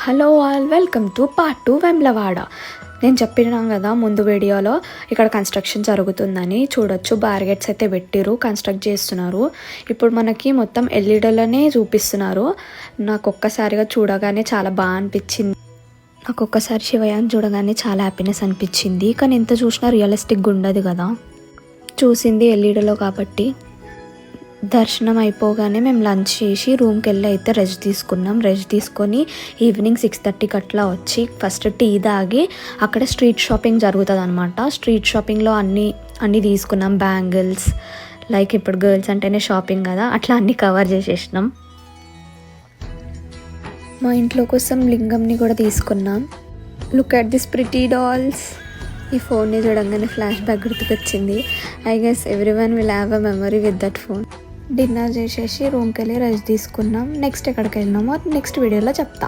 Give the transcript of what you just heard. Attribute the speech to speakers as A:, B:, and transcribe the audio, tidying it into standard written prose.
A: Hello all, welcome to part 2 Vemulawada. నేను చెప్పినాం కదా ముందు వీడియోలో ఇక్కడ కన్స్ట్రక్షన్ జరుగుతుందని. చూడొచ్చు, బార్గెట్స్ అయితే పెట్టిరు, కన్స్ట్రక్ట్ చేస్తున్నారు. ఇప్పుడు మనకి మొత్తం ఎల్ఈడీలోనే చూపిస్తున్నారు. నాకు ఒక్కసారిగా చూడగానే చాలా బాగా అనిపించింది. నాకు ఒక్కసారి శివయాన్ని చూడగానే చాలా హ్యాపీనెస్ అనిపించింది. కానీ ఎంత చూసినా రియలిస్టిక్గా ఉండదు కదా, చూసింది ఎల్ఈడీలో కాబట్టి. దర్శనం అయిపోగానే మేము లంచ్ చేసి రూమ్కి వెళ్ళి అయితే రెస్ట్ తీసుకున్నాం. రెస్ట్ తీసుకొని ఈవినింగ్ 6:30కి అట్లా వచ్చి ఫస్ట్ టీ తాగి అక్కడ స్ట్రీట్ షాపింగ్ జరుగుతుంది అనమాట. స్ట్రీట్ షాపింగ్లో అన్నీ తీసుకున్నాం. బ్యాంగిల్స్, లైక్ ఇప్పుడు గర్ల్స్ అంటేనే షాపింగ్ కదా, అట్లా అన్నీ కవర్ చేసేసినాం. మా ఇంట్లో కోసం లింగంని కూడా తీసుకున్నాం. Look at this pretty dolls. ఈ ఫోన్ని చూడంగానే ఫ్లాష్ బ్యాక్ గుర్తుకొచ్చింది. I guess everyone will have a memory with that phone. Dinner చేసేసి రూమ్కి వెళ్ళి రెస్ట్ తీసుకున్నాం. నెక్స్ట్ ఎక్కడికి వెళ్ళినామో నెక్స్ట్ వీడియోలో చెప్తా.